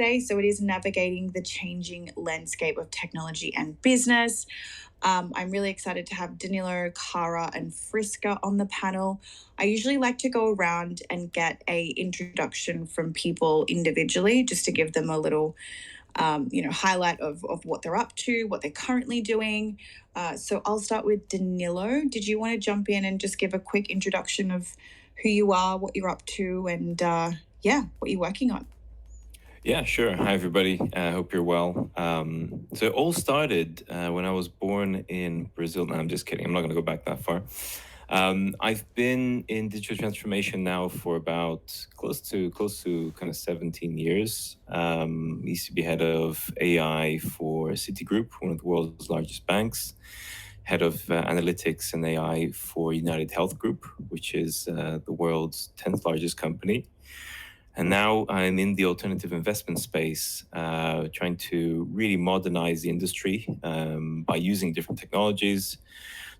today. So it is navigating the changing landscape of technology and business. I'm really excited to have Danilo, Cara, and Friska on the panel. I usually like to go around and get a introduction from people individually, just to give them a little, highlight of what they're up to, what they're currently doing. So I'll start with Danilo. Did you want to jump in and just give a quick introduction of who you are, what you're up to, and what you're working on? Yeah, sure. Hi, everybody. I hope you're well. So it all started when I was born in Brazil. No, I'm just kidding. I'm not going to go back that far. I've been in digital transformation now for about close to kind of 17 years. Used to be head of AI for Citigroup, one of the world's largest banks. Head of analytics and AI for United Health Group, which is the world's 10th largest company. And now I'm in the alternative investment space, trying to really modernize the industry by using different technologies,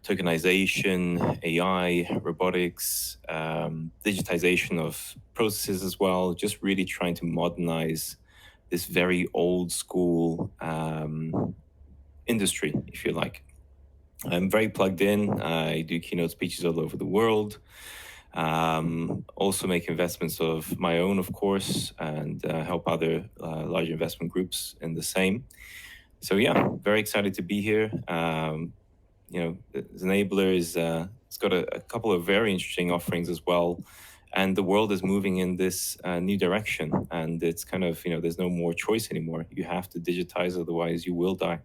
tokenization, AI, robotics, digitization of processes as well, just really trying to modernize this very old school industry, if you like. I'm very plugged in. I do keynote speeches all over the world. Also make investments of my own, of course, and help other large investment groups in the same. So yeah, very excited to be here. Enabler is it's got a couple of very interesting offerings as well, and the world is moving in this new direction. And it's kind of there's no more choice anymore. You have to digitize, otherwise you will die.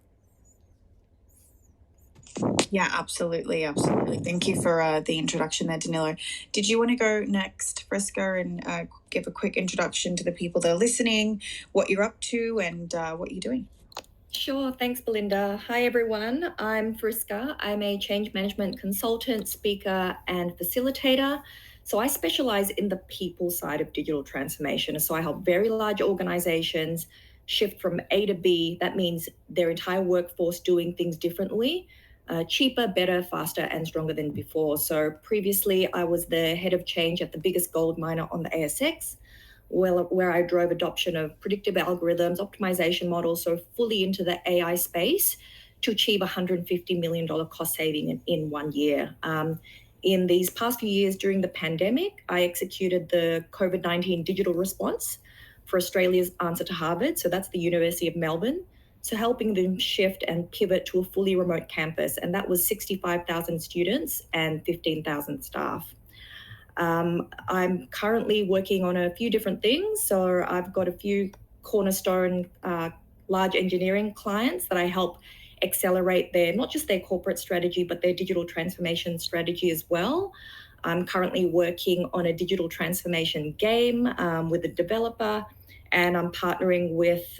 Yeah, absolutely, absolutely. Thank you for the introduction there, Danilo. Did you want to go next, Friska, and give a quick introduction to the people that are listening, what you're up to, and what you're doing? Sure, thanks, Belinda. Hi, everyone. I'm Friska. I'm a change management consultant, speaker, and facilitator. So I specialize in the people side of digital transformation. So I help very large organizations shift from A to B. That means their entire workforce doing things differently, cheaper, better, faster, and stronger than before. So previously, I was the head of change at the biggest gold miner on the ASX, where I drove adoption of predictive algorithms, optimization models, so fully into the AI space to achieve $150 million cost saving in 1 year. In these past few years during the pandemic, I executed the COVID-19 digital response for Australia's answer to Harvard. So that's the University of Melbourne. So helping them shift and pivot to a fully remote campus. And that was 65,000 students and 15,000 staff. I'm currently working on a few different things. So I've got a few cornerstone large engineering clients that I help accelerate not just their corporate strategy, but their digital transformation strategy as well. I'm currently working on a digital transformation game with a developer, and I'm partnering with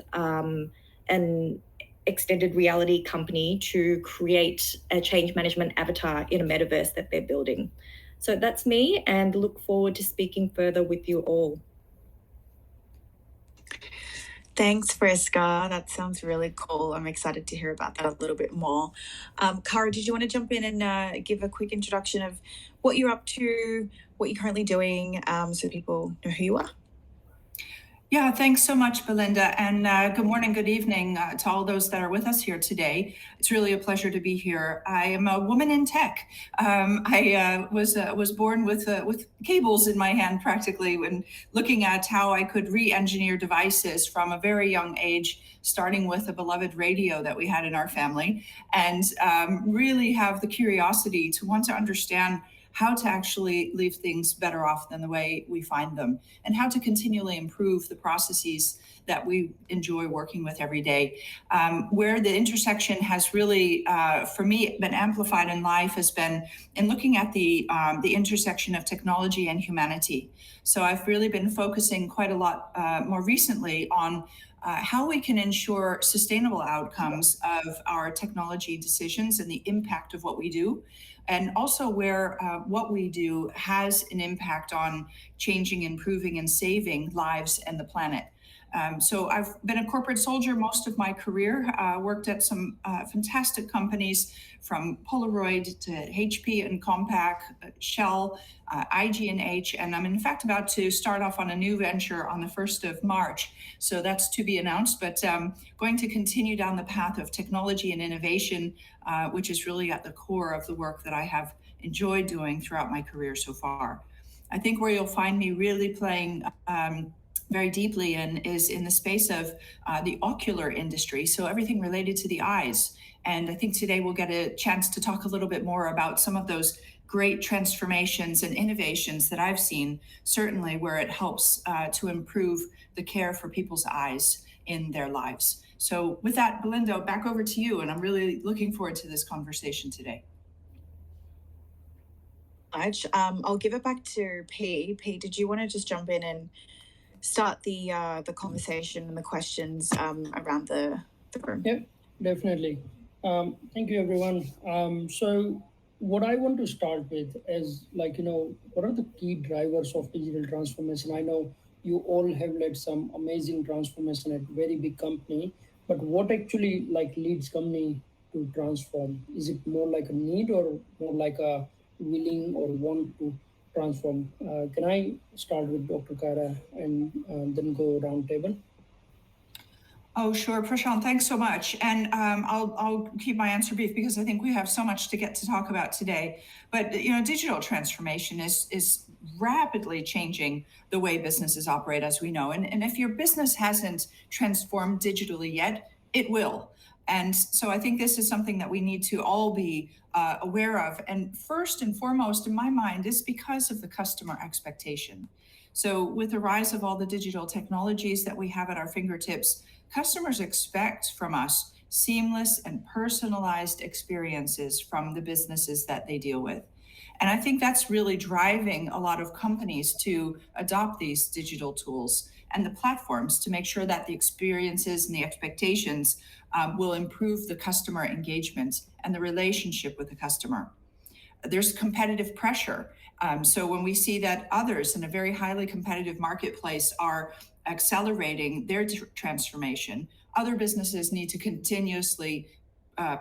an extended reality company to create a change management avatar in a metaverse that they're building. So that's me, and look forward to speaking further with you all. Thanks, Friska. That sounds really cool. I'm excited to hear about that a little bit more. Cara, did you want to jump in and give a quick introduction of what you're up to, what you're currently doing, so people know who you are? Yeah, thanks so much, Belinda. And good morning, good evening to all those that are with us here today. It's really a pleasure to be here. I am a woman in tech. I was born with cables in my hand practically when looking at how I could re-engineer devices from a very young age, starting with a beloved radio that we had in our family, and really have the curiosity to want to understand how to actually leave things better off than the way we find them, and how to continually improve the processes that we enjoy working with every day. Where the intersection has really, for me, been amplified in life has been in looking at the intersection of technology and humanity. So I've really been focusing quite a lot more recently on how we can ensure sustainable outcomes of our technology decisions and the impact of what we do, and also where what we do has an impact on changing, improving, and saving lives and the planet. So I've been a corporate soldier most of my career, worked at some fantastic companies from Polaroid to HP and Compaq, Shell, IG&H, and I'm in fact about to start off on a new venture on the 1st of March. So that's to be announced, but going to continue down the path of technology and innovation, which is really at the core of the work that I have enjoyed doing throughout my career so far. I think where you'll find me really playing very deeply in is in the space of the ocular industry, so everything related to the eyes. And I think today we'll get a chance to talk a little bit more about some of those great transformations and innovations that I've seen, certainly where it helps to improve the care for people's eyes in their lives. So with that, Belinda, back over to you, and I'm really looking forward to this conversation today. I'll give it back to P. P, did you want to just jump in and start the conversation and the questions around the room? Yeah, definitely. Thank you, everyone. So what I want to start with is what are the key drivers of digital transformation? I know you all have led some amazing transformation at very big company, but what actually leads company to transform? Is it more like a need or more like a willing or want to transform? Can I start with Dr. Cara and then go round table? Oh, sure, Prashant, thanks so much. And I'll keep my answer brief because I think we have so much to get to talk about today. But digital transformation is rapidly changing the way businesses operate, as we know. And if your business hasn't transformed digitally yet, it will. And so I think this is something that we need to all be aware of. And first and foremost, in my mind, is because of the customer expectation. So with the rise of all the digital technologies that we have at our fingertips, customers expect from us seamless and personalized experiences from the businesses that they deal with. And I think that's really driving a lot of companies to adopt these digital tools and the platforms to make sure that the experiences and the expectations will improve the customer engagement and the relationship with the customer. There's competitive pressure. So when we see that others in a very highly competitive marketplace are accelerating their transformation, other businesses need to continuously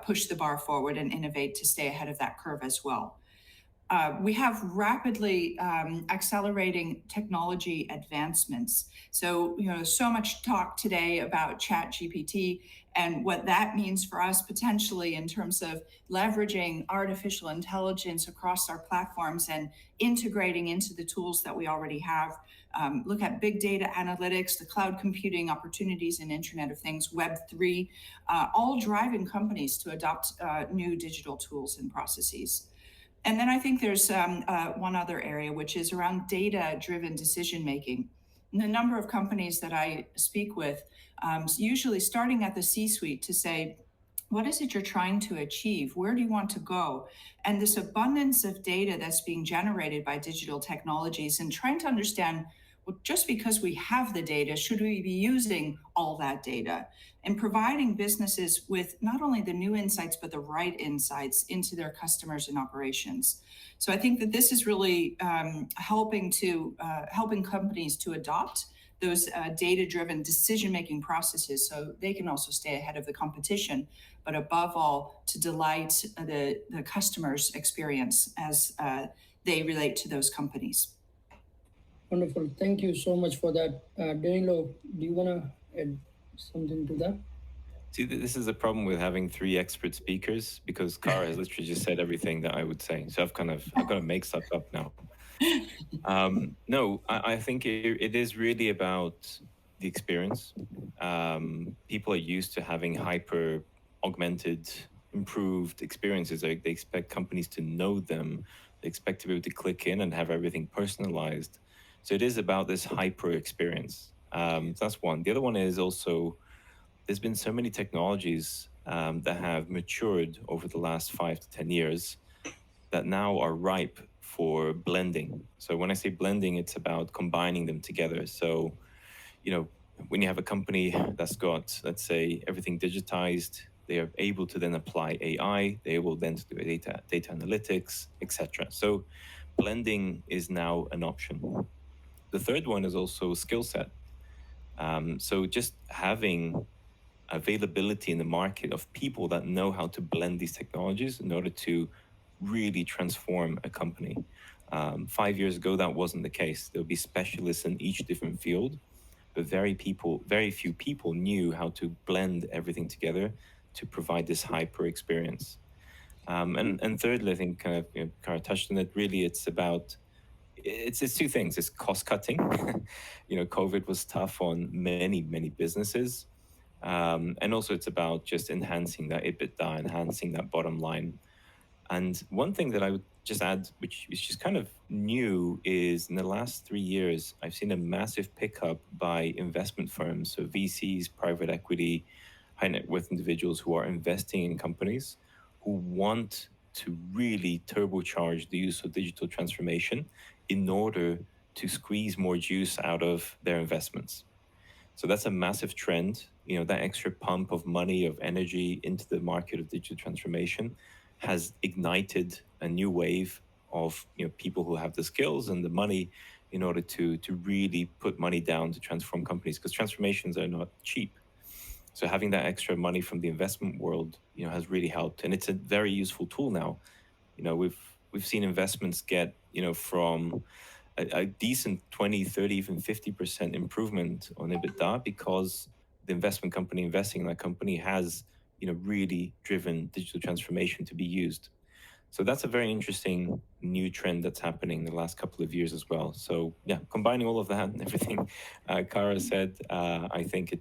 push the bar forward and innovate to stay ahead of that curve as well. We have rapidly accelerating technology advancements. So, so much talk today about ChatGPT and what that means for us potentially in terms of leveraging artificial intelligence across our platforms and integrating into the tools that we already have. Look at big data analytics, the cloud computing opportunities in Internet of Things, Web3, all driving companies to adopt new digital tools and processes. And then I think there's one other area, which is around data-driven decision-making. And the number of companies that I speak with, usually starting at the C-suite to say, what is it you're trying to achieve? Where do you want to go? And this abundance of data that's being generated by digital technologies and trying to understand, well, just because we have the data, should we be using all that data? And providing businesses with not only the new insights, but the right insights into their customers and operations. So I think that this is really helping companies to adopt those data-driven decision-making processes so they can also stay ahead of the competition, but above all, to delight the customer's experience as they relate to those companies. Wonderful. Thank you so much for that. Danilo, do you want to add something to that? See, this is a problem with having three expert speakers because Cara has literally just said everything that I would say. So I've got to make stuff up now. No, I think it is really about the experience. People are used to having hyper augmented, improved experiences. They expect companies to know them. They expect to be able to click in and have everything personalized. So it is about this hyper experience. So that's one. The other one is also, there's been so many technologies that have matured over the last 5 to 10 years that now are ripe for blending. So when I say blending, it's about combining them together. So, when you have a company that's got, let's say, everything digitized, they are able to then apply AI, they're able then to do data analytics, etc. So blending is now an option. The third one is also skill set. So just having availability in the market of people that know how to blend these technologies in order to really transform a company. 5 years ago, that wasn't the case. There would be specialists in each different field, but very few people knew how to blend everything together to provide this hyper experience. And thirdly, I think kind of Cara touched on it. Really, it's two things. It's cost cutting. COVID was tough on many businesses, and also it's about just enhancing that EBITDA, enhancing that bottom line. And one thing that I would just add, which is just kind of new, is in the last 3 years, I've seen a massive pickup by investment firms, so VCs, private equity, high net worth individuals who are investing in companies who want to really turbocharge the use of digital transformation in order to squeeze more juice out of their investments. So that's a massive trend. That extra pump of money, of energy into the market of digital transformation has ignited a new wave of people who have the skills and the money in order to really put money down to transform companies, because transformations are not cheap. So having that extra money from the investment world, has really helped, and it's a very useful tool now. We've seen investments get from a decent 20, 30, even 50% improvement on EBITDA because the investment company investing in that company has really driven digital transformation to be used. So that's a very interesting new trend that's happening in the last couple of years as well. So yeah, combining all of that and everything Cara said, I think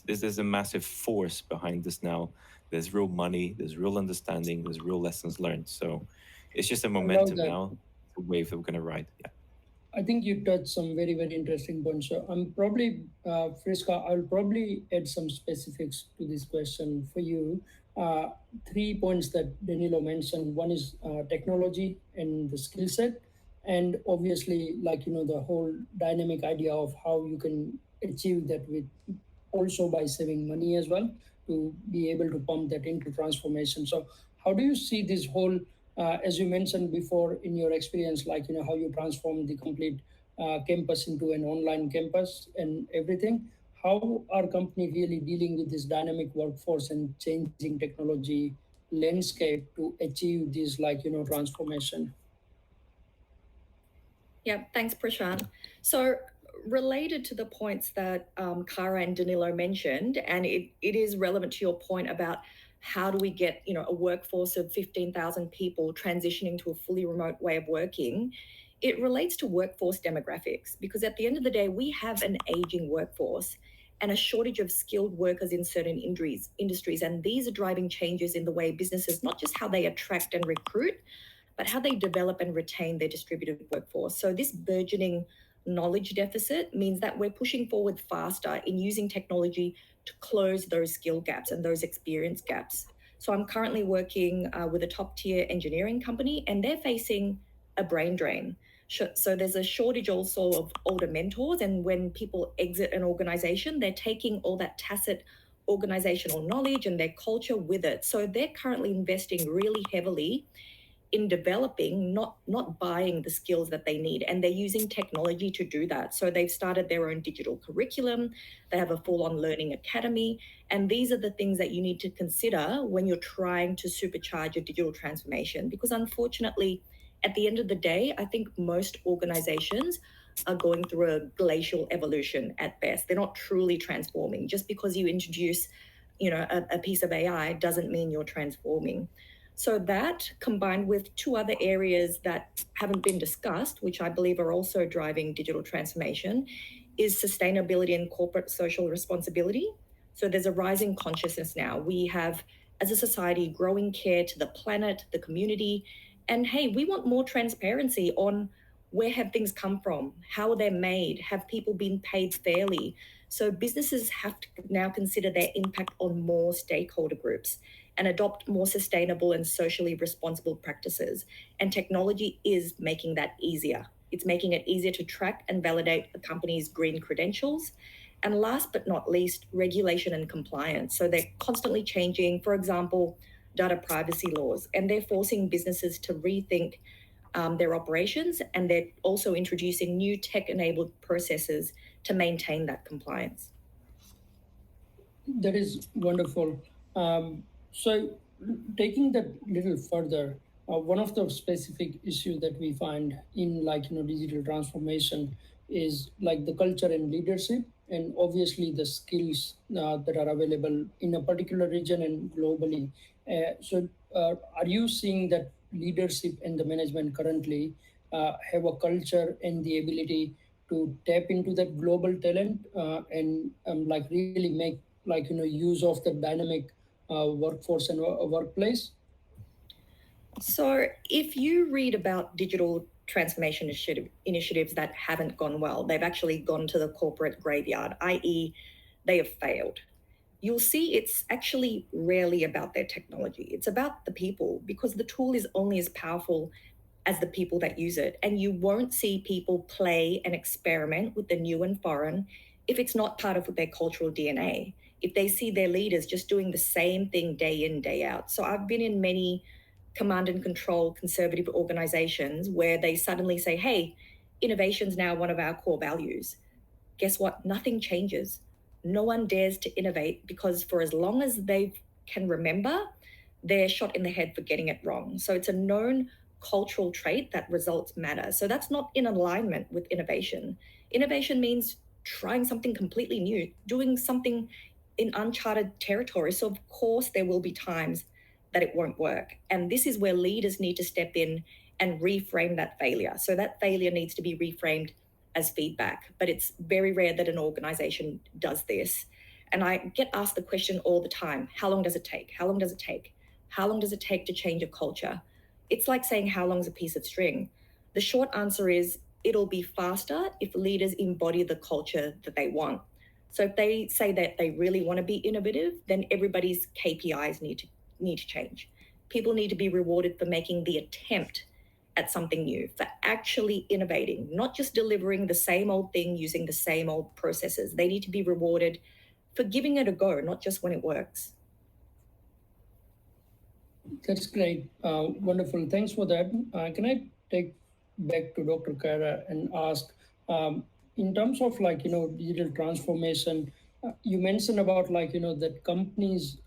there's a massive force behind this now. There's real money, there's real understanding, there's real lessons learned. So it's just a I love momentum that. now, it's a wave that we're going to ride. Yeah. I think you touched some very, very interesting points. So I'm probably, Friska, I'll probably add some specifics to this question for you. Uh, 3 points that Danilo mentioned. One is technology and the skill set. And obviously, the whole dynamic idea of how you can achieve that with also by saving money as well to be able to pump that into transformation. So how do you see this whole as you mentioned before in your experience, how you transform the complete campus into an online campus and everything? How are company really dealing with this dynamic workforce and changing technology landscape to achieve this transformation? Yeah, thanks, Prashant. So related to the points that Cara and Danilo mentioned, and it is relevant to your point about how do we get a workforce of 15,000 people transitioning to a fully remote way of working. It relates to workforce demographics because at the end of the day, we have an aging workforce and a shortage of skilled workers in certain industries. And these are driving changes in the way businesses, not just how they attract and recruit, but how they develop and retain their distributed workforce. So this burgeoning knowledge deficit means that we're pushing forward faster in using technology to close those skill gaps and those experience gaps. So I'm currently working with a top tier engineering company, and they're facing a brain drain. So there's a shortage also of older mentors, and when people exit an organization, they're taking all that tacit organizational knowledge and their culture with it. So they're currently investing really heavily in developing, not buying the skills that they need, and they're using technology to do that. So they've started their own digital curriculum, they have a full-on learning academy, and these are the things that you need to consider when you're trying to supercharge a digital transformation. Because unfortunately, at the end of the day, I think most organizations are going through a glacial evolution at best. They're not truly transforming. Just because you introduce a piece of AI doesn't mean you're transforming. So that, combined with two other areas that haven't been discussed, which I believe are also driving digital transformation, is sustainability and corporate social responsibility. So there's a rising consciousness now. We have, as a society, growing care to the planet, the community, and hey, we want more transparency on where have things come from, how are they made, have people been paid fairly. So businesses have to now consider their impact on more stakeholder groups and adopt more sustainable and socially responsible practices. And technology is making that easier. It's making it easier to track and validate a company's green credentials. And last but not least, regulation and compliance. So they're constantly changing, for example, data privacy laws, and they're forcing businesses to rethink their operations, and they're also introducing new tech-enabled processes to maintain that compliance. That is wonderful. So, taking that little further, one of the specific issues that we find in digital transformation is like the culture and leadership, and obviously the skills that are available in a particular region and globally. Are you seeing that leadership and the management currently have a culture and the ability to tap into that global talent and like really make use of the dynamic workforce and workplace? So, if you read about digital transformation initiatives that haven't gone well, they've actually gone to the corporate graveyard, i.e., they have failed. You'll see it's actually rarely about their technology. It's about the people, because the tool is only as powerful as the people that use it. And you won't see people play and experiment with the new and foreign if it's not part of their cultural DNA, if they see their leaders just doing the same thing day in, day out. So I've been in many command and control conservative organizations where they suddenly say, hey, innovation's now one of our core values. Guess what? Nothing changes. No one dares to innovate because for as long as they can remember, they're shot in the head for getting it wrong. So it's a known cultural trait that results matter. So that's not in alignment with innovation. Innovation means trying something completely new, doing something in uncharted territory. So of course there will be times that it won't work. And this is where leaders need to step in and reframe that failure. So that failure needs to be reframed as feedback, but it's very rare that an organization does this. And I get asked the question all the time, how long does it take? How long does it take? How long does it take to change a culture? It's like saying, how long's a piece of string? The short answer is it'll be faster if leaders embody the culture that they want. So if they say that they really want to be innovative, then everybody's KPIs need to change. People need to be rewarded for making the attempt at something new, for actually innovating, not just delivering the same old thing using the same old processes. They need to be rewarded for giving it a go, not just when it works. That's great. Wonderful. Thanks for that. Can I take back to Dr. Cara and ask, in terms of digital transformation, you mentioned about that companies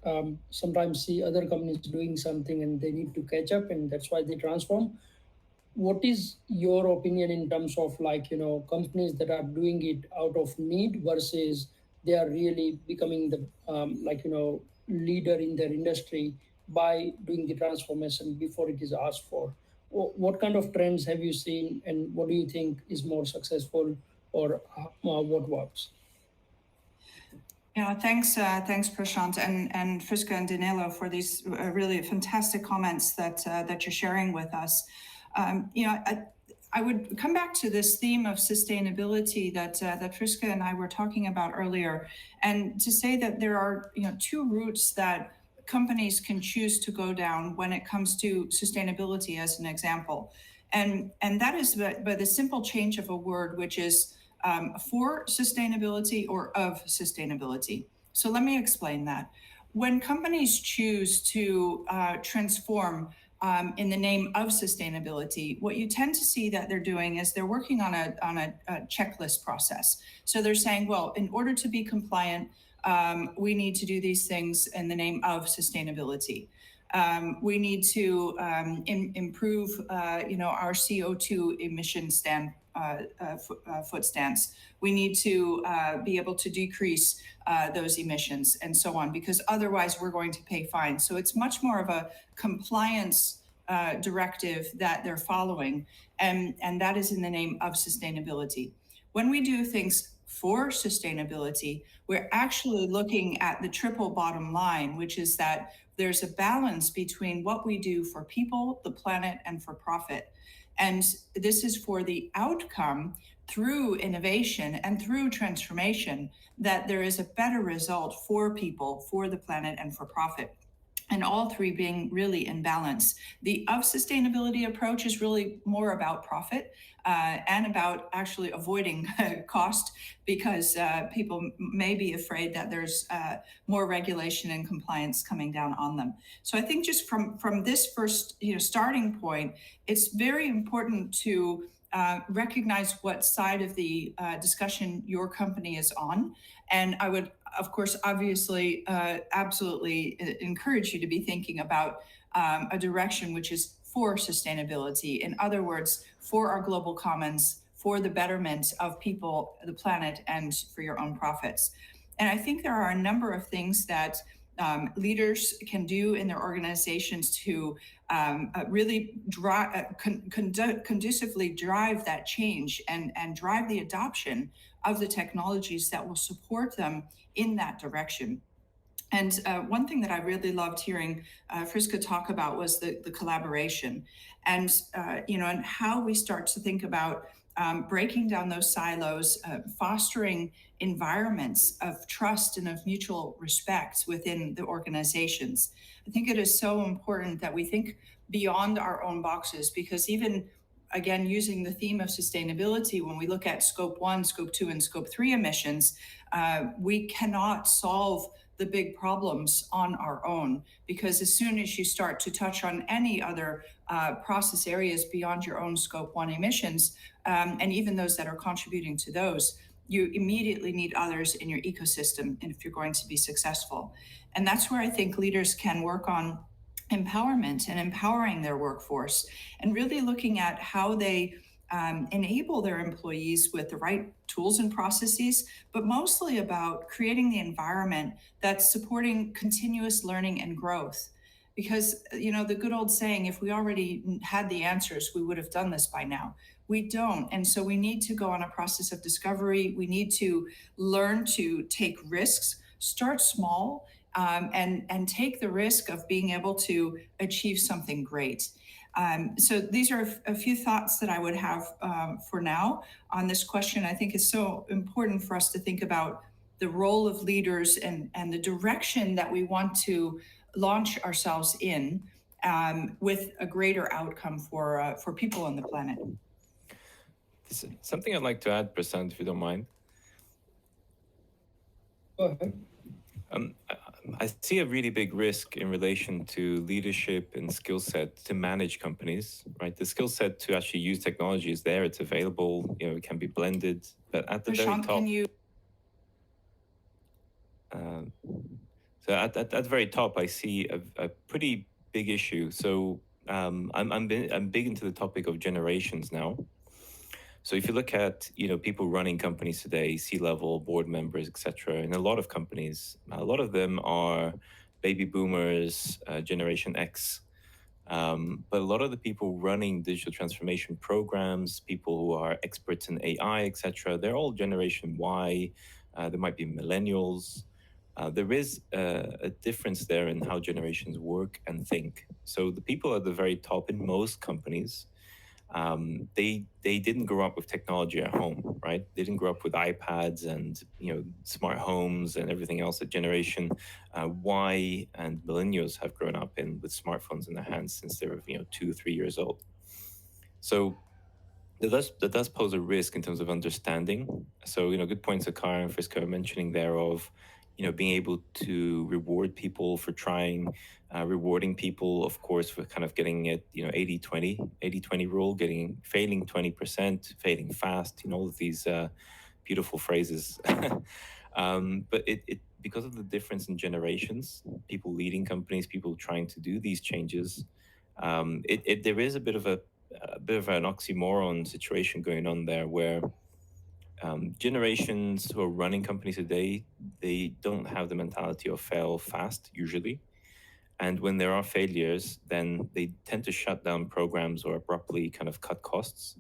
sometimes see other companies doing something and they need to catch up, and that's why they transform. What is your opinion in terms of companies that are doing it out of need versus they are really becoming the leader in their industry by doing the transformation before it is asked for? What kind of trends have you seen, and what do you think is more successful, or what works? Yeah, thanks, Prashant and Friska and Danilo for these really fantastic comments that you're sharing with us. I would come back to this theme of sustainability that Friska and I were talking about earlier, and to say that there are two routes that companies can choose to go down when it comes to sustainability, as an example, and that is by the simple change of a word, which is for sustainability or of sustainability. So let me explain that. When companies choose to transform in the name of sustainability, what you tend to see that they're doing is they're working on a checklist process. So they're saying, well, in order to be compliant, we need to do these things in the name of sustainability. We need to improve, our CO2 emission foot stance. We need to be able to decrease those emissions and so on, because otherwise we're going to pay fines. So it's much more of a compliance directive that they're following, and that is in the name of sustainability. When we do things for sustainability, we're actually looking at the triple bottom line, which is that there's a balance between what we do for people, the planet, and for profit. And this is for the outcome through innovation and through transformation, that there is a better result for people, for the planet, and for profit. And all three being really in balance. The of sustainability approach is really more about profit and about actually avoiding cost, because people may be afraid that there's more regulation and compliance coming down on them. So I think just from this first starting point, it's very important to recognize what side of the discussion your company is on. And I would, of course, obviously, absolutely encourage you to be thinking about a direction which is for sustainability. In other words, for our global commons, for the betterment of people, the planet, and for your own profits. And I think there are a number of things that leaders can do in their organizations to really conducively drive that change and drive the adoption of the technologies that will support them in that direction. And one thing that I really loved hearing Friska talk about was the collaboration, and and how we start to think about breaking down those silos, fostering environments of trust and of mutual respect within the organizations. I think it is so important that we think beyond our own boxes, because even again, using the theme of sustainability, when we look at scope 1, scope 2, and scope 3 emissions, we cannot solve the big problems on our own, because as soon as you start to touch on any other process areas beyond your own scope 1 emissions, and even those that are contributing to those, you immediately need others in your ecosystem if you're going to be successful. And that's where I think leaders can work on empowerment and empowering their workforce, and really looking at how they enable their employees with the right tools and processes, but mostly about creating the environment that's supporting continuous learning and growth. Because, the good old saying, if we already had the answers, we would have done this by now. We don't. And so we need to go on a process of discovery. We need to learn to take risks, start small, and take the risk of being able to achieve something great. So these are a few thoughts that I would have for now on this question. I think it's so important for us to think about the role of leaders and the direction that we want to launch ourselves in, with a greater outcome for people on the planet. Something I'd like to add, Prasant, if you don't mind. Go ahead. I see a really big risk in relation to leadership and skill set to manage companies, right? The skill set to actually use technology is there, it's available, it can be blended, but at the very top. Can you? So at the very top, I see a pretty big issue. So I'm big into the topic of generations now. So if you look at people running companies today, C-level board members, etc., in a lot of companies, a lot of them are baby boomers, Generation X. But a lot of the people running digital transformation programs, people who are experts in AI, etc., they're all Generation Y. There might be millennials. There is a difference there in how generations work and think. So the people at the very top in most companies, they didn't grow up with technology at home, right? They didn't grow up with iPads and smart homes and everything else that Generation Y and millennials have grown up in, with smartphones in their hands since they were 2 or 3 years old. So that does pose a risk in terms of understanding. So good points that Cara and Friska are mentioning there of being able to reward people for trying, rewarding people, of course, for kind of getting it, 80-20 rule, failing 20%, failing fast, all of these beautiful phrases. But it because of the difference in generations, people leading companies, people trying to do these changes, there is a bit of an oxymoron situation going on there where generations who are running companies today, they don't have the mentality of fail fast usually. And when there are failures, then they tend to shut down programs or abruptly kind of cut costs.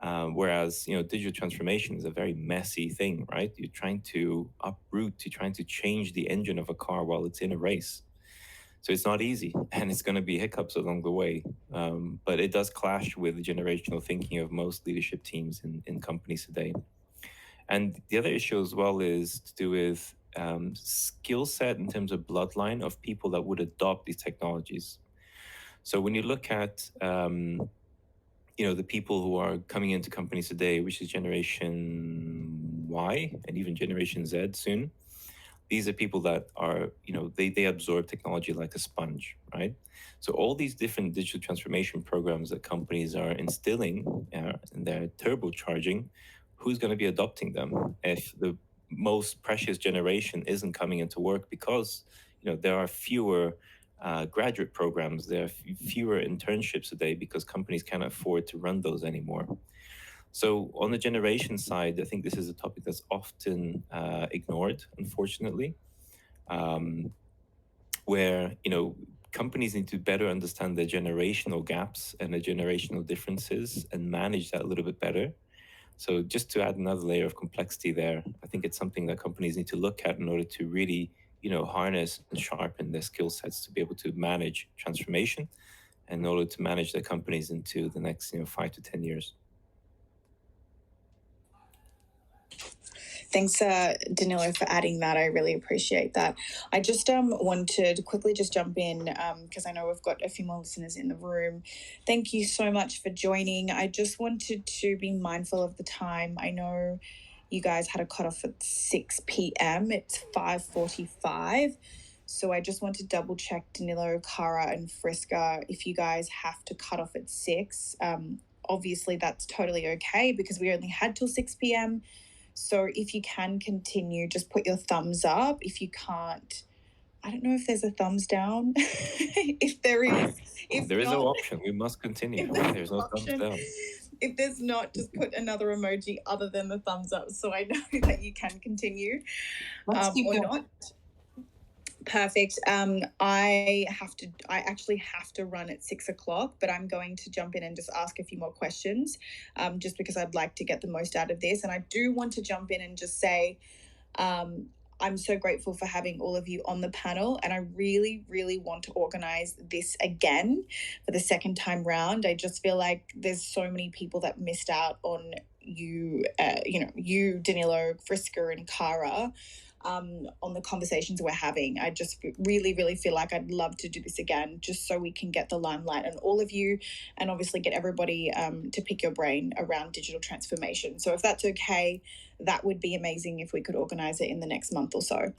Whereas, digital transformation is a very messy thing, right? You're trying to uproot, you're trying to change the engine of a car while it's in a race. So it's not easy, and it's going to be hiccups along the way. But it does clash with the generational thinking of most leadership teams in companies today. And the other issue as well is to do with skill set in terms of bloodline of people that would adopt these technologies. So when you look at the people who are coming into companies today, which is Generation Y and even Generation Z soon, These are people that are, they absorb technology like a sponge, right? So all these different digital transformation programs that companies are instilling and they're turbocharging, who's going to be adopting them if the most precious generation isn't coming into work because there are fewer graduate programs, there are fewer internships today because companies can't afford to run those anymore. So on the generation side, I think this is a topic that's often ignored, unfortunately, where companies need to better understand their generational gaps and the generational differences and manage that a little bit better. So just to add another layer of complexity there, I think it's something that companies need to look at in order to really, harness and sharpen their skill sets to be able to manage transformation and in order to manage their companies into the next, 5 to 10 years. Thanks, Danilo, for adding that. I really appreciate that. I just wanted to quickly just jump in because I know we've got a few more listeners in the room. Thank you so much for joining. I just wanted to be mindful of the time. I know you guys had a cutoff at 6 p.m. It's 5:45. So I just want to double check, Danilo, Cara, and Friska, if you guys have to cut off at 6. Obviously, that's totally okay because we only had till 6 p.m. So if you can continue, just put your thumbs up. If you can't, I don't know if there's a thumbs down. If there is, there is no option. We must continue. There's no thumbs down. If there's not, just put another emoji other than the thumbs up so I know that you can continue. Let's keep or going. not. Perfect. I actually have to run at 6 o'clock, but I'm going to jump in and just ask a few more questions, just because I'd like to get the most out of this. And I do want to jump in and just say, I'm so grateful for having all of you on the panel, and I really, really want to organize this again for the second time round. I just feel like there's so many people that missed out on you, you, Danilo, Friska, and Cara. On the conversations we're having. I just really, really feel like I'd love to do this again just so we can get the limelight on all of you and obviously get everybody to pick your brain around digital transformation. So if that's okay, that would be amazing if we could organize it in the next month or so.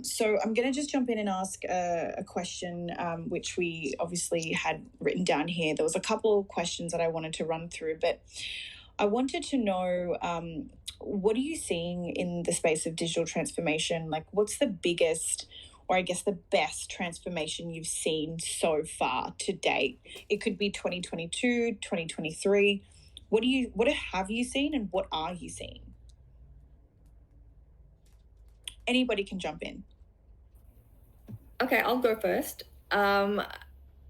So I'm going to just jump in and ask a question, which we obviously had written down here. There was a couple of questions that I wanted to run through, but I wanted to know, what are you seeing in the space of digital transformation? Like, what's the biggest, or I guess the best transformation you've seen so far to date? It could be 2022, 2023. What have you seen and what are you seeing? Anybody can jump in. Okay, I'll go first. I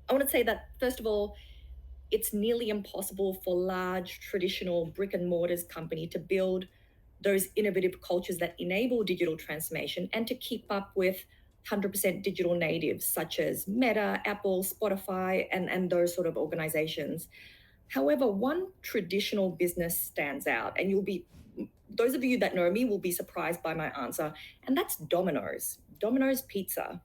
want to say that, first of all, it's nearly impossible for large traditional brick and mortars company to build those innovative cultures that enable digital transformation and to keep up with 100% digital natives such as Meta, Apple, Spotify, and those sort of organizations. However, one traditional business stands out, and those of you that know me will be surprised by my answer, and that's Domino's Pizza.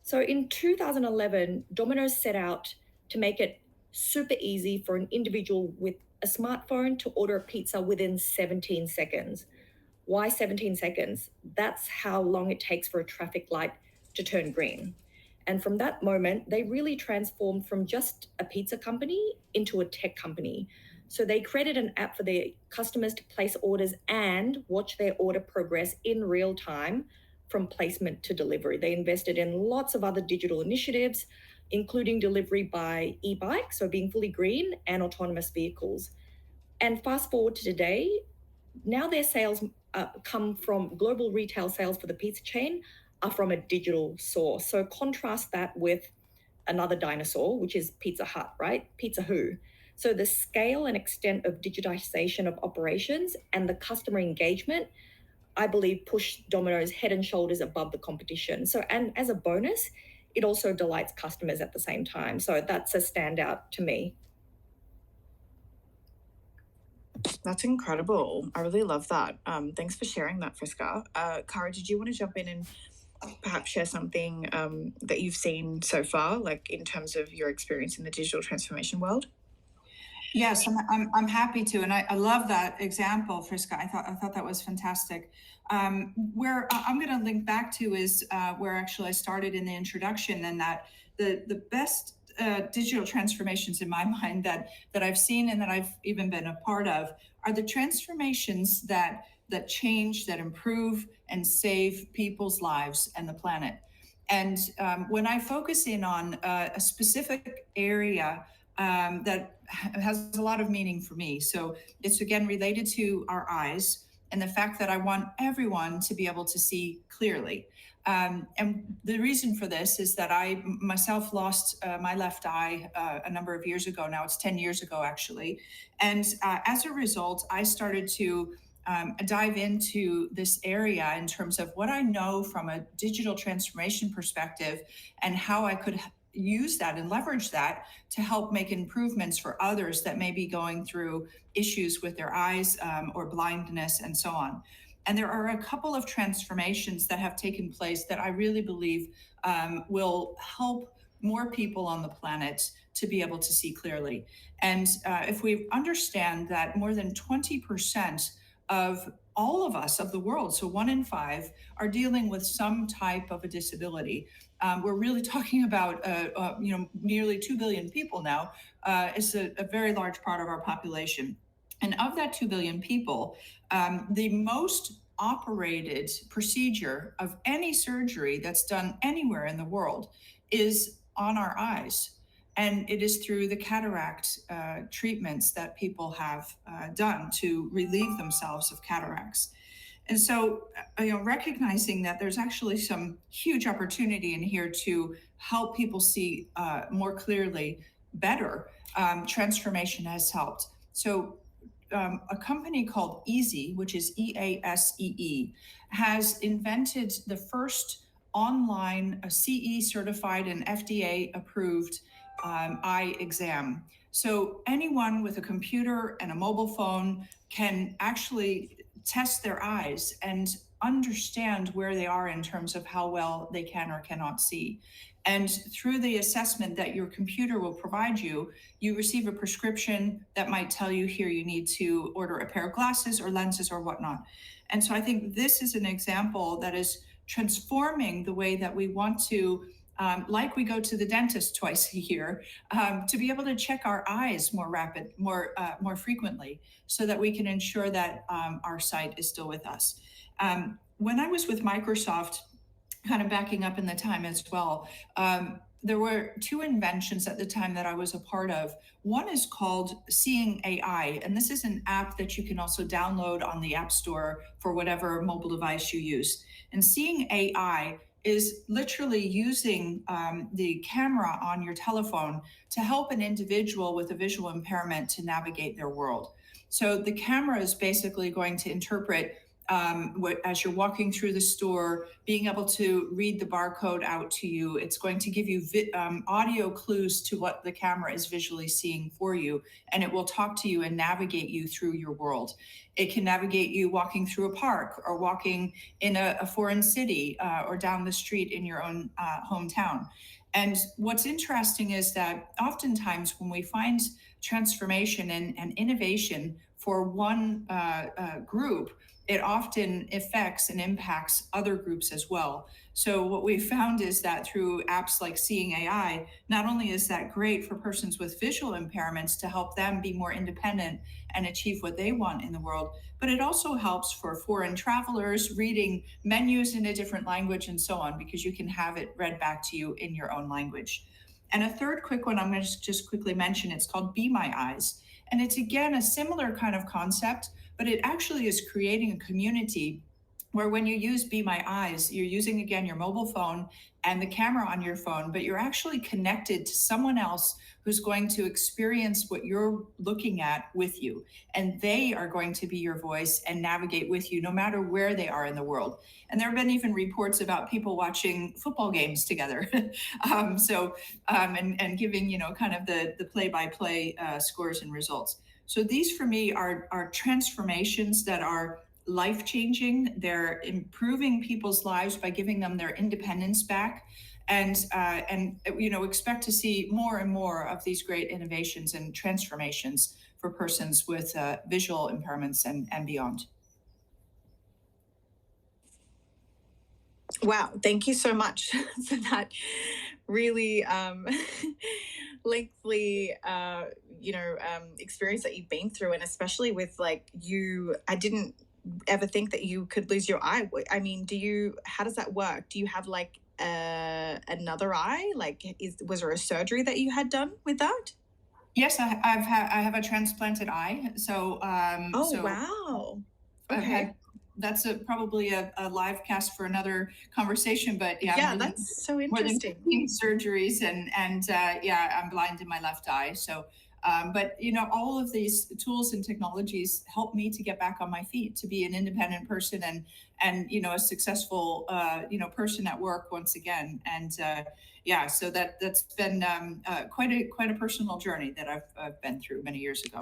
So in 2011, Domino's set out to make it super easy for an individual with a smartphone to order a pizza within 17 seconds. Why 17 seconds? That's how long it takes for a traffic light to turn green. And from that moment, they really transformed from just a pizza company into a tech company. So they created an app for their customers to place orders and watch their order progress in real time from placement to delivery. They invested in lots of other digital initiatives, including delivery by e-bikes, so being fully green, and autonomous vehicles. And fast forward to today, now their sales come from global retail sales for the pizza chain are from a digital source. So contrast that with another dinosaur, which is Pizza Hut, right? Pizza Who. So the scale and extent of digitization of operations and the customer engagement, I believe, push Domino's head and shoulders above the competition. So, and as a bonus, it also delights customers at the same time. So that's a standout to me. That's incredible. I really love that. Thanks for sharing that, Friska. Cara, did you want to jump in and perhaps share something that you've seen so far, like in terms of your experience in the digital transformation world? Yes, I'm happy to, and I love that example, Friska. I thought that was fantastic. Where I'm going to link back to is where actually I started in the introduction, and that the best digital transformations in my mind that I've seen and that I've even been a part of are the transformations that change, that improve, and save people's lives and the planet. And when I focus in on a specific area that has a lot of meaning for me. So it's again related to our eyes and the fact that I want everyone to be able to see clearly. And the reason for this is that I myself lost my left eye a number of years ago. Now it's 10 years ago, actually. And as a result, I started to dive into this area in terms of what I know from a digital transformation perspective and how I could use that and leverage that to help make improvements for others that may be going through issues with their eyes or blindness and so on. And there are a couple of transformations that have taken place that I really believe will help more people on the planet to be able to see clearly. And if we understand that more than 20% of all of us of the world, so 1 in 5, are dealing with some type of a disability. We're really talking about nearly 2 billion people now. It's a very large part of our population. And of that 2 billion people, the most operated procedure of any surgery that's done anywhere in the world is on our eyes. And it is through the cataract treatments that people have done to relieve themselves of cataracts. And so, recognizing that there's actually some huge opportunity in here to help people see more clearly, better, transformation has helped. So, a company called Easy, which is EASEE, has invented the first online CE certified and FDA approved eye exam. So anyone with a computer and a mobile phone can actually test their eyes and understand where they are in terms of how well they can or cannot see. And through the assessment that your computer will provide you, you receive a prescription that might tell you here you need to order a pair of glasses or lenses or whatnot. And so I think this is an example that is transforming the way that we want to like we go to the dentist twice a year, to be able to check our eyes more frequently, so that we can ensure that our sight is still with us. When I was with Microsoft, kind of backing up in the time as well, there were two inventions at the time that I was a part of. One is called Seeing AI, and this is an app that you can also download on the App Store for whatever mobile device you use. And Seeing AI is literally using the camera on your telephone to help an individual with a visual impairment to navigate their world. So the camera is basically going to interpret as you're walking through the store, being able to read the barcode out to you. It's going to give you audio clues to what the camera is visually seeing for you, and it will talk to you and navigate you through your world. It can navigate you walking through a park or walking in a foreign city or down the street in your own hometown. And what's interesting is that oftentimes when we find transformation and innovation for one group, it often affects and impacts other groups as well. So what we found is that through apps like Seeing AI, not only is that great for persons with visual impairments to help them be more independent and achieve what they want in the world, but it also helps for foreign travelers reading menus in a different language and so on, because you can have it read back to you in your own language. And a third quick one I'm going to just quickly mention, it's called Be My Eyes. And it's again a similar kind of concept, but it actually is creating a community where when you use Be My Eyes, you're using again your mobile phone and the camera on your phone, but you're actually connected to someone else who's going to experience what you're looking at with you. And they are going to be your voice and navigate with you no matter where they are in the world. And there have been even reports about people watching football games together. And giving, kind of the play-by-play scores and results. So these for me are transformations that are life-changing. They're improving people's lives by giving them their independence back, and expect to see more and more of these great innovations and transformations for persons with visual impairments and beyond. Wow, thank you so much for that really lengthy experience that you've been through, and especially with I didn't ever think that you could lose your eye. I mean, how does that work? Do you have another eye? Was there a surgery that you had done with that? Yes, I have a transplanted eye. So wow. Okay. That's probably a live cast for another conversation, but yeah, that's so interesting. More than 15 surgeries, and I'm blind in my left eye. So, but all of these tools and technologies help me to get back on my feet, to be an independent person and a successful person at work once again. And so that's been quite a personal journey that I've been through many years ago.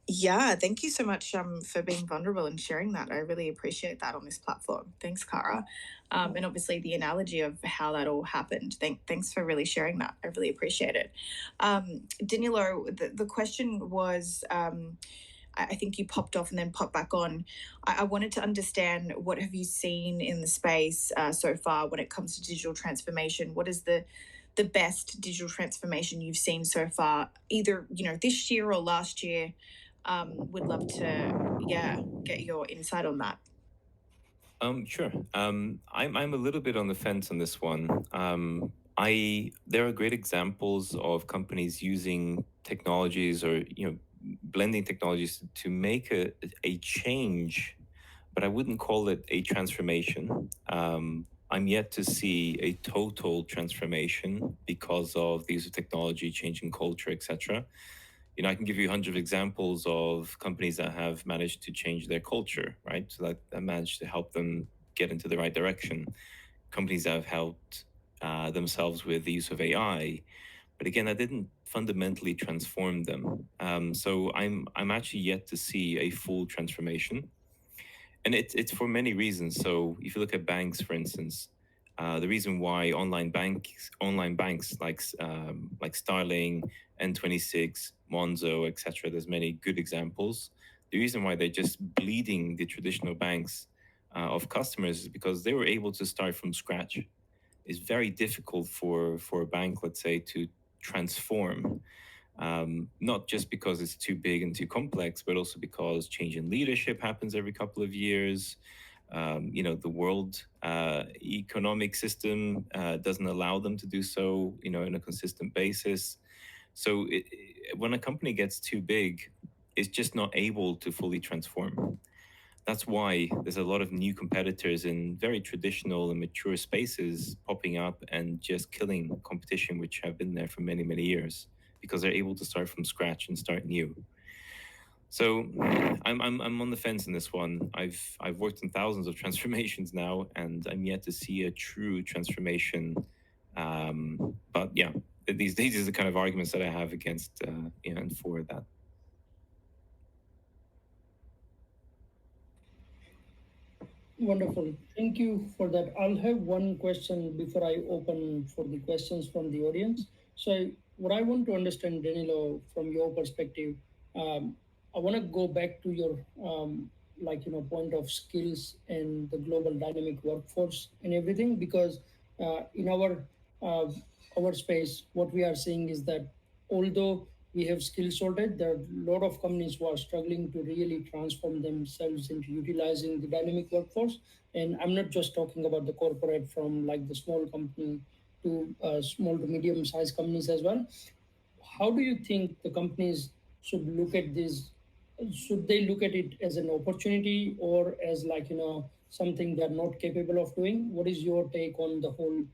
Yeah, thank you so much for being vulnerable and sharing that. I really appreciate that on this platform. Thanks, Cara. And obviously the analogy of how that all happened. Thanks for really sharing that. I really appreciate it. Danilo, the question was, I think you popped off and then popped back on. I wanted to understand, what have you seen in the space so far when it comes to digital transformation? What is the best digital transformation you've seen so far, either this year or last year? Would love to get your insight on that. Sure. I'm a little bit on the fence on this one. There are great examples of companies using technologies or blending technologies to make a change, but I wouldn't call it a transformation. I'm yet to see a total transformation because of the use of technology, changing culture, etc. I can give you hundreds of examples of companies that have managed to change their culture, right? So that managed to help them get into the right direction. Companies that have helped themselves with the use of AI, but again, that didn't fundamentally transform them. So I'm actually yet to see a full transformation, and it's for many reasons. So if you look at banks, for instance, the reason why online banks like Starling, N26, Monzo, etc. There's many good examples. The reason why they're just bleeding the traditional banks of customers is because they were able to start from scratch. It's very difficult for a bank, let's say, to transform. Not just because it's too big and too complex, but also because change in leadership happens every couple of years. The world economic system doesn't allow them to do so, in a consistent basis. So when a company gets too big, it's just not able to fully transform. That's why there's a lot of new competitors in very traditional and mature spaces popping up and just killing competition, which have been there for many, many years, because they're able to start from scratch and start new. So I'm on the fence in this one. I've worked in thousands of transformations now, and I'm yet to see a true transformation. But yeah, these are the kind of arguments that I have against and for that. Wonderful. Thank you for that. I'll have one question before I open for the questions from the audience. So, what I want to understand, Danilo, from your perspective, I want to go back to your point of skills and the global dynamic workforce and everything, because in our space, what we are seeing is that although we have skill shortage, there are a lot of companies who are struggling to really transform themselves into utilizing the dynamic workforce. And I'm not just talking about the corporate, from like the small company to small to medium sized companies as well. How do you think the companies should look at this? Should they look at it as an opportunity or as something they're not capable of doing? What is your take on the whole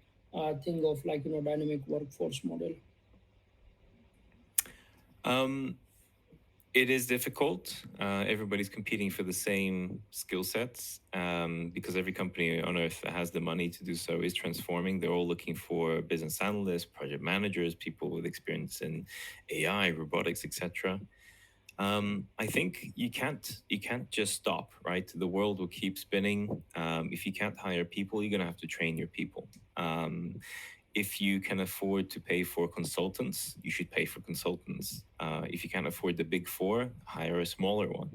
thing of dynamic workforce model? It is difficult. Everybody's competing for the same skill sets because every company on earth that has the money to do so is transforming. They're all looking for business analysts, project managers, people with experience in AI, robotics, etc. I think you can't just stop, right? The world will keep spinning. If you can't hire people, you're gonna have to train your people. If you can afford to pay for consultants, you should pay for consultants. If you can't afford the big four, hire a smaller one.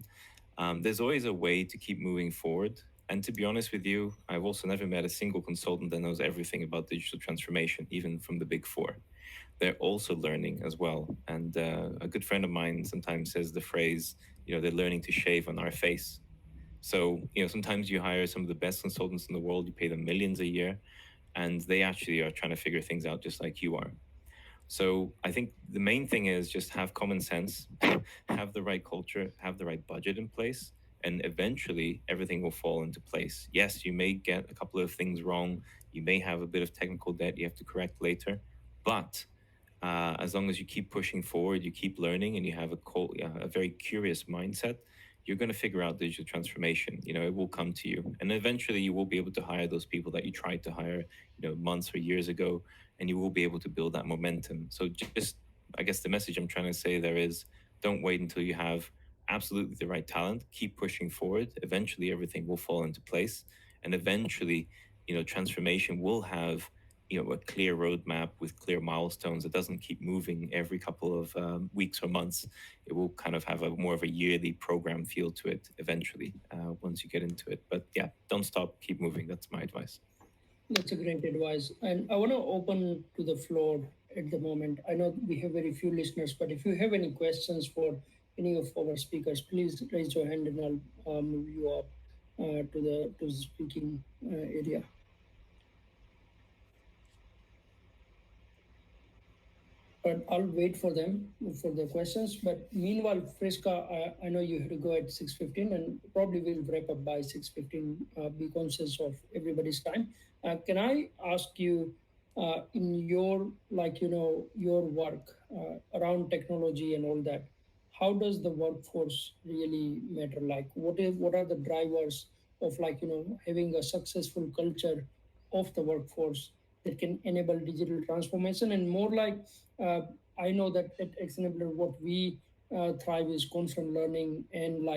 There's always a way to keep moving forward. And to be honest with you, I've also never met a single consultant that knows everything about digital transformation, even from the big four. They're also learning as well. And a good friend of mine sometimes says the phrase, they're learning to shave on our face. So, sometimes you hire some of the best consultants in the world, you pay them millions a year, and they actually are trying to figure things out just like you are. So I think the main thing is just have common sense, have the right culture, have the right budget in place, and eventually everything will fall into place. Yes, you may get a couple of things wrong. You may have a bit of technical debt you have to correct later, but as long as you keep pushing forward, you keep learning, and you have a very curious mindset, you're going to figure out digital transformation. It will come to you, and eventually you will be able to hire those people that you tried to hire, months or years ago, and you will be able to build that momentum. So just, I guess the message I'm trying to say there is, don't wait until you have absolutely the right talent. Keep pushing forward. Eventually, everything will fall into place, and eventually, transformation will have a clear roadmap with clear milestones that doesn't keep moving every couple of weeks or months. It will kind of have a more of a yearly program feel to it eventually, once you get into it. But yeah, don't stop, keep moving. That's my advice. That's a great advice. And I want to open to the floor at the moment. I know we have very few listeners, but if you have any questions for any of our speakers, please raise your hand and I'll move you up to the speaking area. But I'll wait for them for the questions. But meanwhile, Friska, I know you have to go at 6:15, and probably we'll wrap up by 6:15. Be conscious of everybody's time. Can I ask you, in your your work around technology and all that, how does the workforce really matter? Like, what are the drivers of having a successful culture of the workforce that can enable digital transformation? And more like, uh, I know that at Exenabler, what we thrive is constant learning and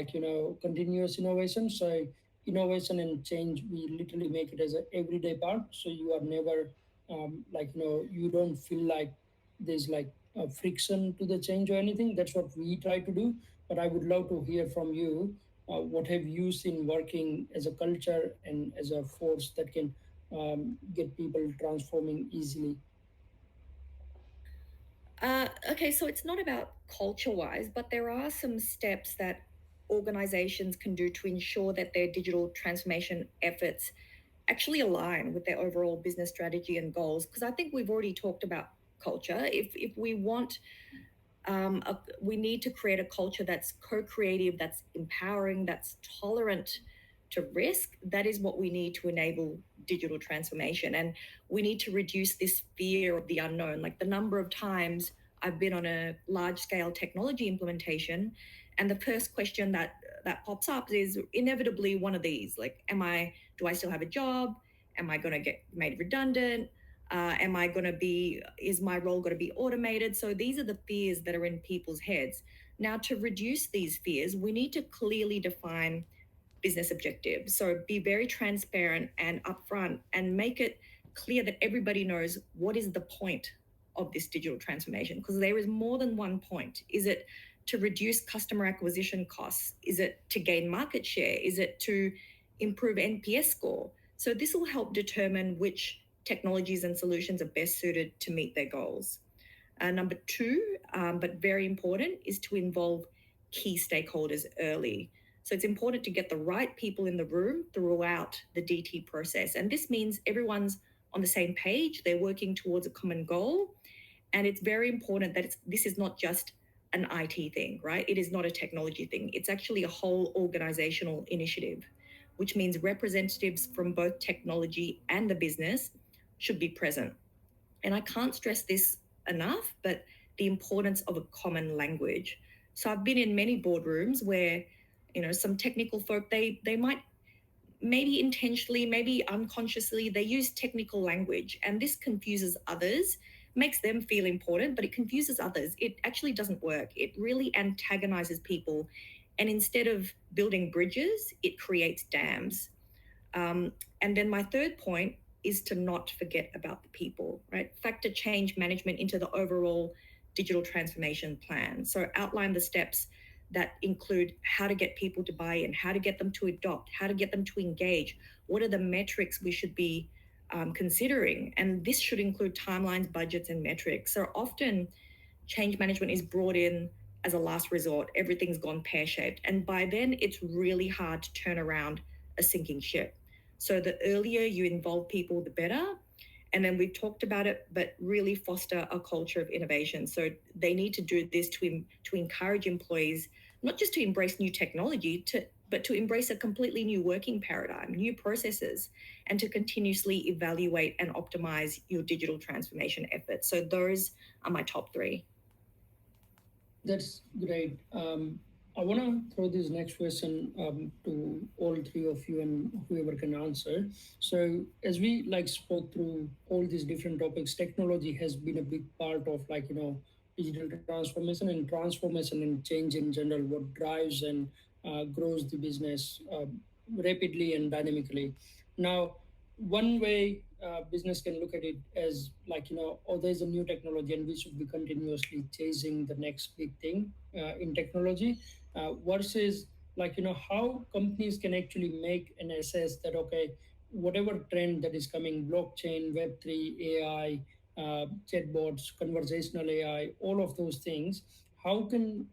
continuous innovation. So innovation and change, we literally make it as an everyday part. So you are never you don't feel like there's a friction to the change or anything. That's what we try to do. But I would love to hear from you. What have you seen working as a culture and as a force that can get people transforming easily? Okay, so it's not about culture wise, but there are some steps that organizations can do to ensure that their digital transformation efforts actually align with their overall business strategy and goals. Because I think we've already talked about culture. If we want, we need to create a culture that's co-creative, that's empowering, that's tolerant to risk. That is what we need to enable digital transformation. And we need to reduce this fear of the unknown. Like, the number of times I've been on a large scale technology implementation, and the first question that pops up is inevitably one of these, like, do I still have a job? Am I going to get made redundant? Is my role going to be automated? So these are the fears that are in people's heads. Now, to reduce these fears, we need to clearly define business objectives. So be very transparent and upfront and make it clear that everybody knows what is the point of this digital transformation, because there is more than one point. Is it to reduce customer acquisition costs? Is it to gain market share? Is it to improve NPS score? So this will help determine which technologies and solutions are best suited to meet their goals. Number two, but very important, is to involve key stakeholders early. So it's important to get the right people in the room throughout the DT process. And this means everyone's on the same page, they're working towards a common goal. And it's very important that this is not just an IT thing, right? It is not a technology thing. It's actually a whole organizational initiative, which means representatives from both technology and the business should be present. And I can't stress this enough, but the importance of a common language. So I've been in many boardrooms where, some technical folk, they might, maybe intentionally, maybe unconsciously, they use technical language, and this confuses others makes them feel important, but it confuses others. It actually doesn't work. It really antagonizes people. And instead of building bridges, it creates dams. And then my third point is to not forget about the people, right? Factor change management into the overall digital transformation plan. So outline the steps that include how to get people to buy in, how to get them to adopt, how to get them to engage, what are the metrics we should be considering. And this should include timelines, budgets, and metrics. So often change management is brought in as a last resort. Everything's gone pear-shaped. And by then, it's really hard to turn around a sinking ship. So the earlier you involve people, the better. And then we've talked about it, but really foster a culture of innovation. So they need to do this to encourage employees, not just to embrace new technology, but to embrace a completely new working paradigm, new processes, and to continuously evaluate and optimize your digital transformation efforts. So those are my top three. That's great. I want to throw this next question to all three of you and whoever can answer. So as we spoke through all these different topics, technology has been a big part of digital transformation and change in general. What drives and grows the business rapidly and dynamically. Now, one way business can look at it as oh, there's a new technology and we should be continuously chasing the next big thing in technology, versus how companies can actually make and assess that, okay, whatever trend that is coming, blockchain, web3, AI, chatbots, conversational AI, all of those things, how can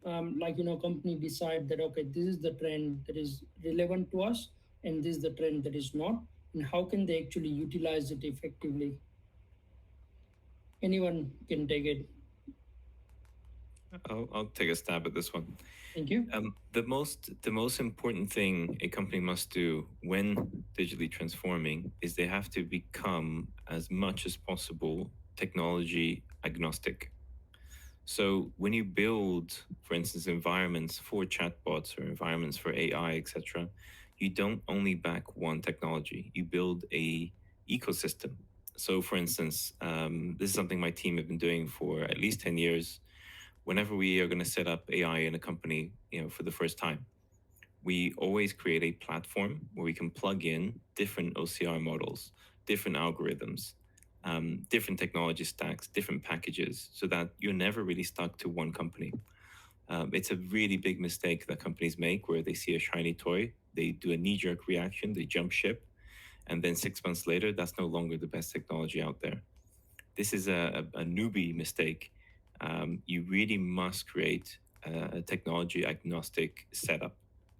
company decide that, okay, this is the trend that is relevant to us and this is the trend that is not, and how can they actually utilize it effectively? Anyone can take it. I'll take a stab at this one. Thank you. The most important thing a company must do when digitally transforming is they have to become as much as possible technology agnostic. So when you build, for instance, environments for chatbots or environments for AI, etc., you don't only back one technology. You build a ecosystem. So, for instance, this is something my team have been doing for at least 10 years. Whenever we are going to set up AI in a company, for the first time, we always create a platform where we can plug in different OCR models, different algorithms, different technology stacks, different packages, so that you're never really stuck to one company. It's a really big mistake that companies make where they see a shiny toy, they do a knee-jerk reaction, they jump ship, and then 6 months later, that's no longer the best technology out there. This is a newbie mistake. You really must create a technology agnostic setup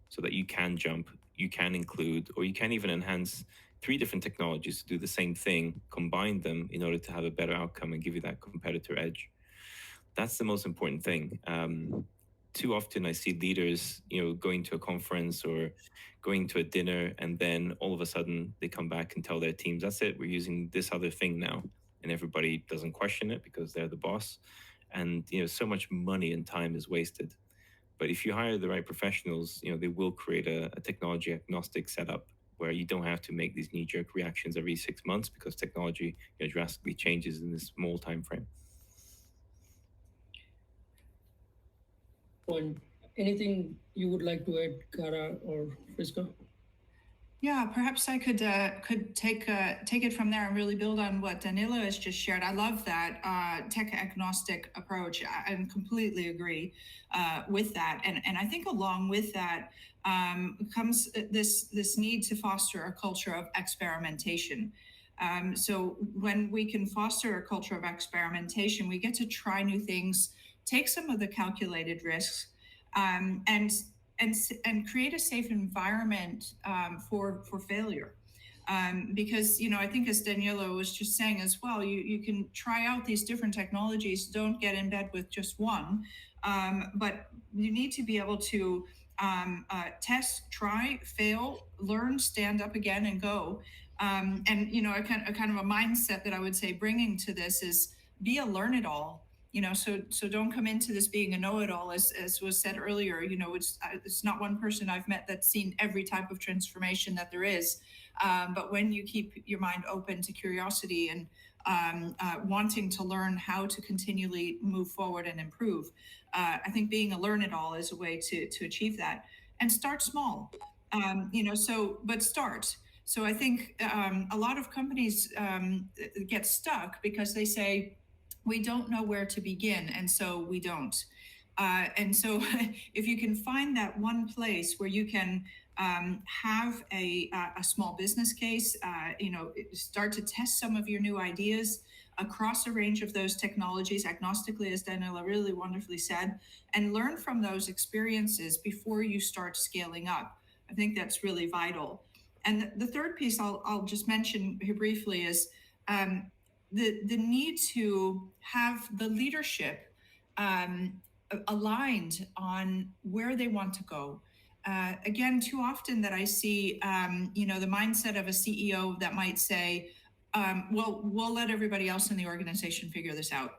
so that you can jump, you can include, or you can even enhance 3 different technologies to do the same thing, combine them in order to have a better outcome and give you that competitor edge. That's the most important thing. Too often I see leaders, going to a conference or going to a dinner, and then all of a sudden they come back and tell their teams, that's it, we're using this other thing now. And everybody doesn't question it because they're the boss. And, so much money and time is wasted. But if you hire the right professionals, they will create a technology agnostic setup where you don't have to make these knee-jerk reactions every 6 months because technology drastically changes in this small time frame. Anything you would like to add, Cara or Friska? Yeah, perhaps I could take it from there and really build on what Danilo has just shared. I love that tech agnostic approach. I completely agree with that, and I think along with that comes this need to foster a culture of experimentation. So when we can foster a culture of experimentation, we get to try new things, take some of the calculated risks, and create a safe environment for failure. Because I think, as Danilo was just saying as well, you can try out these different technologies. Don't get in bed with just one, but you need to be able to test, try, fail, learn, stand up again, and go. And a kind of a mindset that I would say bringing to this is be a learn-it-all. So don't come into this being a know-it-all, as was said earlier. It's not one person I've met that's seen every type of transformation that there is. But when you keep your mind open to curiosity and wanting to learn how to continually move forward and improve. I think being a learn it all is a way to achieve that, and start small. But start. So I think a lot of companies get stuck because they say, we don't know where to begin, and so we don't. And so if you can find that one place where you can have a small business case, start to test some of your new ideas across a range of those technologies, agnostically, as Danilo really wonderfully said, and learn from those experiences before you start scaling up. I think that's really vital. And the third piece I'll just mention here briefly is the need to have the leadership aligned on where they want to go. Again, too often that I see, the mindset of a CEO that might say, well, we'll let everybody else in the organization figure this out.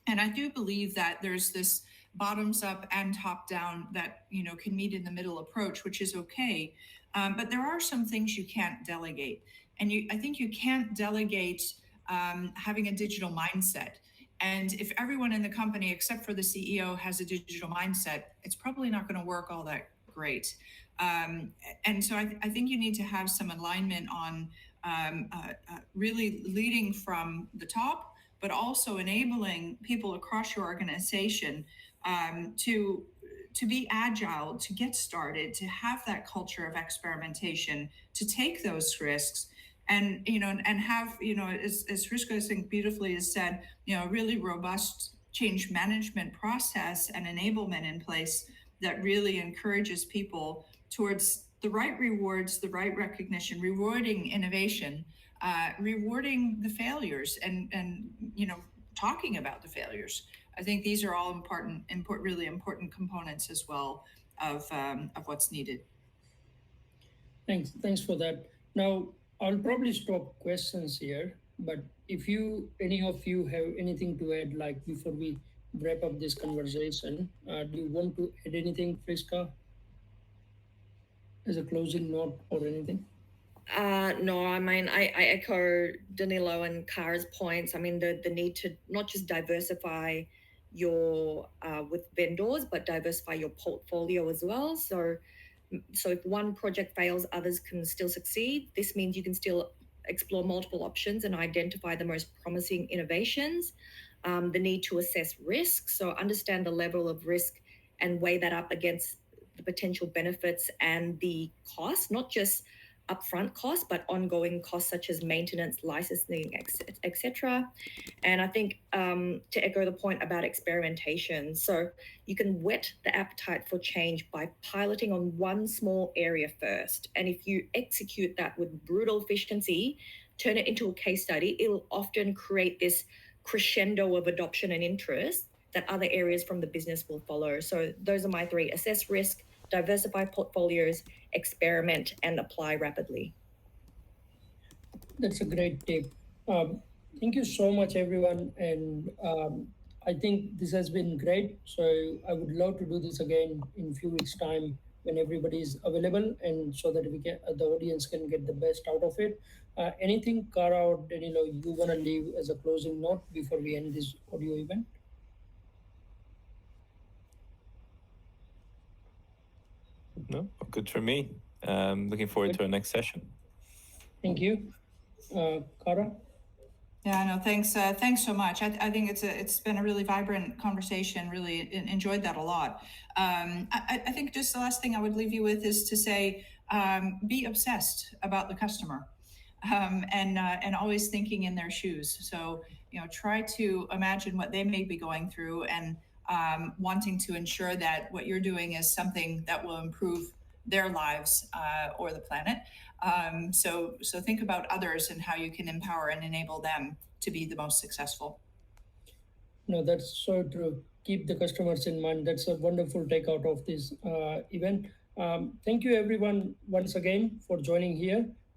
And I do believe that there's this bottoms up and top down that can meet in the middle approach, which is okay. But there are some things you can't delegate, and I think you can't delegate having a digital mindset. And if everyone in the company, except for the CEO, has a digital mindset, it's probably not going to work all that great. And so I think you need to have some alignment on really leading from the top, but also enabling people across your organization to be agile, to get started, to have that culture of experimentation, to take those risks, and have as Friska, I think, beautifully has said, a really robust change management process and enablement in place that really encourages people towards the right rewards, the right recognition, rewarding innovation, rewarding the failures, and talking about the failures. I think these are all really important components as well of what's needed. Thanks for that. Now, I'll probably stop questions here, but if any of you have anything to add, like before we wrap up this conversation, do you want to add anything, Friska, as a closing note or anything? No, I mean, I echo Danilo and Cara's points. I mean, the need to not just diversify your with vendors, but diversify your portfolio as well. So if one project fails, others can still succeed. This means you can still explore multiple options and identify the most promising innovations. The need to assess risk, so understand the level of risk and weigh that up against the potential benefits and the cost, not just upfront costs, but ongoing costs such as maintenance, licensing, etc. And I think to echo the point about experimentation, so you can whet the appetite for change by piloting on one small area first. And if you execute that with brutal efficiency, turn it into a case study, it'll often create this crescendo of adoption and interest that other areas from the business will follow. So those are my three: assess risk, diversify portfolios, experiment, and apply rapidly. That's a great tip. Thank you so much, everyone. And I think this has been great. So I would love to do this again in a few weeks' time when everybody is available, and so that the audience can get the best out of it. Anything, Cara or Danilo, you want to leave as a closing note before we end this audio event? No, good for me. Looking forward to our next session. Thank you. Cara? Yeah, no, thanks so much. I think it's been a really vibrant conversation. Really enjoyed that a lot. I think just the last thing I would leave you with is to say, be obsessed about the customer, and always thinking in their shoes. So try to imagine what they may be going through, and wanting to ensure that what you're doing is something that will improve their lives or the planet. So think about others and how you can empower and enable them to be the most successful. No, that's so true. Keep the customers in mind. That's a wonderful takeout of this event. Thank you, everyone, once again for joining here.